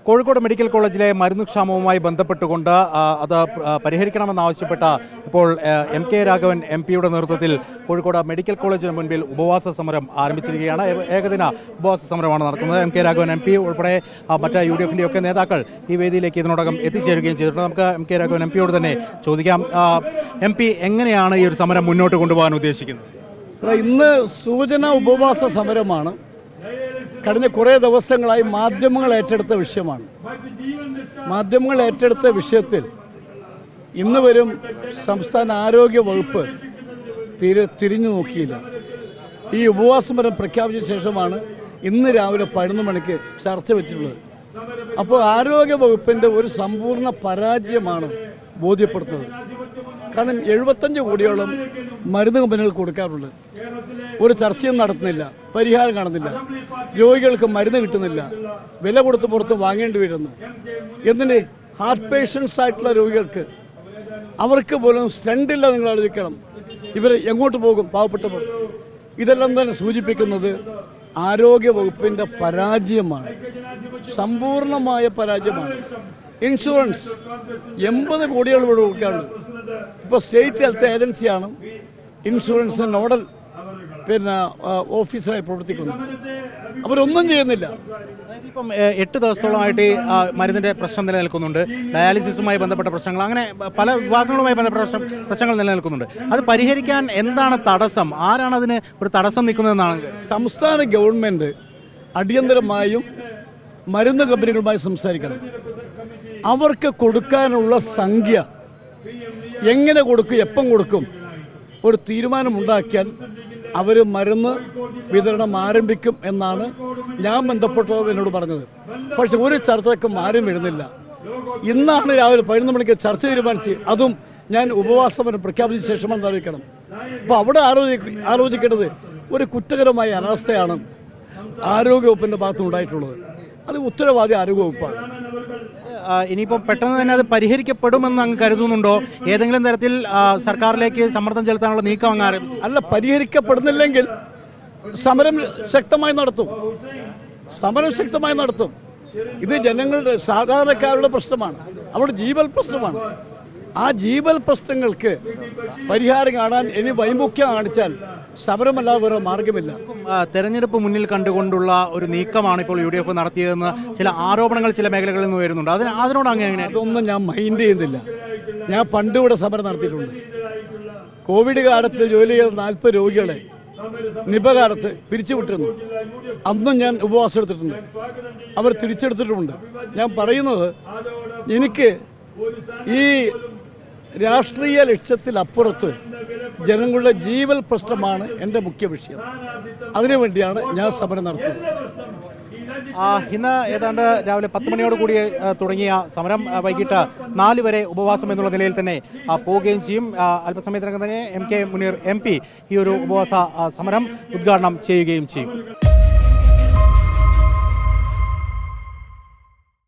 Kozhikode medical കോളേജിലെ മരുന്ന് ക്ഷാമവുമായി ബന്ധപ്പെട്ടുകൊണ്ട് അത് പരിഹരിക്കണമെന്നാവശ്യപ്പെട്ട ഇപ്പോൾ MK രാഘവൻ MP-യുടെ നേതൃത്വത്തിൽ കോഴിക്കോട് മെഡിക്കൽ കോളേജിന് മുൻപിൽ ഉപവാസ സമരം ആരംഭിച്ചിരിക്കുകയാണ്. ഏകദിന ഉപവാസ സമരമാണ് നടക്കുന്നത്. MK രാഘവൻ MP ഉൾപ്പെടെ മറ്റ് UDF-ന്റെ ഒക്കെ നേതാക്കൾ ഈ വേദിയിലേക്ക് ഇതിനോടകം എത്തിച്ചേരുകയും ചെയ്തിട്ടുണ്ട്. നമുക്ക് MK രാഘവൻ MP-യോട് തന്നെ ചോദിക്കാം. MP എങ്ങനെയാണ് ഈ ഒരു സമരം മുന്നോട്ട് കൊണ്ടുപോകാൻ ഉദ്ദേശിക്കുന്നത്? ഇന്ന് സൂചനാ ഉപവാസ സമരമാണ്. കഴിഞ്ഞ കുറേ ദിവസങ്ങളായി മാധ്യമങ്ങൾ ഏറ്റെടുത്ത വിഷയമാണ്. മാധ്യമങ്ങൾ ഏറ്റെടുത്ത വിഷയത്തിൽ ഇന്ന് വരും സംസ്ഥാന ആരോഗ്യ വകുപ്പ് തിരിഞ്ഞു നോക്കിയില്ല. ഈ ഉപവാസ സമരം പ്രഖ്യാപിച്ച ശേഷമാണ് ഇന്ന് രാവിലെ 11 മണിക്ക് ചർച്ച വെച്ചിട്ടുള്ളത്. അപ്പോൾ ആരോഗ്യ വകുപ്പിൻ്റെ ഒരു സമ്പൂർണ്ണ പരാജയമാണ് ബോധ്യപ്പെടുത്തുന്നത്. കാരണം 75 കോടിയോളം മരുന്ന് കമ്പനികൾ കൊടുക്കാറുണ്ട്. ഒരു ചർച്ചയും നടത്തുന്നില്ല, പരിഹാരം കാണുന്നില്ല, രോഗികൾക്ക് മരുന്ന് കിട്ടുന്നില്ല, വില കൊടുത്ത് പുറത്ത് വാങ്ങേണ്ടി വരുന്നു. എന്തിന് ഹാർട്ട് പേഷ്യൻസ് ആയിട്ടുള്ള രോഗികൾക്ക് അവർക്ക് പോലും സ്റ്റണ്ടില്ല. നിങ്ങൾ ആലോചിക്കണം, ഇവർ എങ്ങോട്ട് പോകും? പാവപ്പെട്ടവർ. ഇതെല്ലാം തന്നെ സൂചിപ്പിക്കുന്നത് ആരോഗ്യ വകുപ്പിൻ്റെ പരാജയമാണ്, സമ്പൂർണമായ പരാജയമാണ്. ഇൻഷുറൻസ് 80 കോടികൾ ഇവിടെ കൊടുക്കാറുണ്ട്. ഇപ്പോൾ സ്റ്റേറ്റ് ഹെൽത്ത് ഏജൻസിയാണ് ഇൻഷുറൻസിന് നോഡൽ ഓഫീസറായി പ്രവർത്തിക്കുന്നത്. അവരൊന്നും ചെയ്യുന്നില്ല. ഇപ്പം 8 ദിവസത്തോളമായിട്ട് മരുന്നിൻ്റെ പ്രശ്നം നിലനിൽക്കുന്നുണ്ട്. ഡയാലിസിസുമായി ബന്ധപ്പെട്ട പ്രശ്നങ്ങൾ, അങ്ങനെ പല വിഭാഗങ്ങളുമായി ബന്ധപ്പെട്ട പ്രശ്നങ്ങൾ നിലനിൽക്കുന്നുണ്ട്. അത് പരിഹരിക്കാൻ എന്താണ് തടസ്സം? ആരാണ് അതിന് ഒരു തടസ്സം നിൽക്കുന്നതെന്നാണ്? സംസ്ഥാന ഗവൺമെൻറ് അടിയന്തരമായും മരുന്ന് കമ്പനികളുമായി സംസാരിക്കണം. അവർക്ക് കൊടുക്കാനുള്ള സംഖ്യ എങ്ങനെ കൊടുക്കും, എപ്പം കൊടുക്കും, ഒരു തീരുമാനമുണ്ടാക്കിയാൽ അവർ മരുന്ന് വിതരണം ആരംഭിക്കും എന്നാണ് ഞാൻ ബന്ധപ്പെട്ടവർ എന്നോട് പറഞ്ഞത്. പക്ഷെ ഒരു ചർച്ചയ്ക്കും ആരും വരുന്നില്ല. ഇന്നാണ് രാവിലെ 11 മണിക്ക് ചർച്ച തീരുമാനിച്ച്, അതും ഞാൻ ഉപവാസം പ്രഖ്യാപിച്ച ശേഷമെന്ന് അറിയിക്കണം. അപ്പോൾ അവിടെ ആലോചിക്കേണ്ടത് ഒരു കുറ്റകരമായ അനാസ്ഥയാണ് ആരോഗ്യവകുപ്പിൻ്റെ ഭാഗത്തുനിന്നുണ്ടായിട്ടുള്ളത്. അത് ഉത്തരവാദി ആരോഗ്യവകുപ്പാണ്. ഇനിയിപ്പോൾ പെട്ടെന്ന് തന്നെ അത് പരിഹരിക്കപ്പെടുമെന്ന് അങ്ങ് കരുതുന്നുണ്ടോ? ഏതെങ്കിലും തരത്തിൽ സർക്കാരിലേക്ക് സമ്മർദ്ദം ചെലുത്താനുള്ള നീക്കം അങ്ങ് അല്ല, പരിഹരിക്കപ്പെടുന്നില്ലെങ്കിൽ സമരം ശക്തമായി നടത്തും. ഇത് ജനങ്ങളുടെ സാധാരണക്കാരുടെ പ്രശ്നമാണ്, അവരുടെ ജീവൽ പ്രശ്നമാണ്. ആ ജീവൽ പ്രശ്നങ്ങൾക്ക് പരിഹാരം കാണാൻ ഇനി വൈമുഖ്യം കാണിച്ചാൽ സമരമല്ലാതെ വേറെ മാർഗമില്ല. തെരഞ്ഞെടുപ്പ് മുന്നിൽ കണ്ടുകൊണ്ടുള്ള ഒരു നീക്കമാണ് ഇപ്പോൾ UDF നടത്തിയതെന്ന് ചില ആരോപണങ്ങൾ ചില മേഖലകളിൽ നിന്ന് വരുന്നുണ്ട്. അതിനോട് അങ്ങനെ അതൊന്നും ഞാൻ മൈൻഡ് ചെയ്യുന്നില്ല. ഞാൻ പണ്ട് ഇവിടെ സമരം നടത്തിയിട്ടുണ്ട്. കോവിഡ് കാലത്ത് ജോലി ചെയ്ത 40 രോഗികളെ നിപ കാലത്ത് പിരിച്ചുവിട്ടിരുന്നു. അന്നും ഞാൻ ഉപവാസം എടുത്തിട്ടുണ്ട്. അവർ തിരിച്ചെടുത്തിട്ടുമുണ്ട്. ഞാൻ പറയുന്നത്, എനിക്ക് ഈ രാഷ്ട്രീയ ലക്ഷ്യത്തിലപ്പുറത്ത് ജനങ്ങളുടെ ജീവൽ പ്രശ്നമാണ് എൻ്റെ മുഖ്യ വിഷയം. അതിനുവേണ്ടിയാണ് ഞാൻ സമരം നടത്തുന്നത്. ഇന്ന് ഏതാണ്ട് രാവിലെ 10 മണിയോട് കൂടി തുടങ്ങിയ സമരം വൈകിട്ട് 4 വരെ ഉപവാസം എന്നുള്ള നിലയിൽ തന്നെ പോവുകയും ചെയ്യും. അല്പസമയത്തിനകം തന്നെ MK മുനീർ MP ഈ ഒരു ഉപവാസ സമരം ഉദ്ഘാടനം ചെയ്യുകയും ചെയ്യും.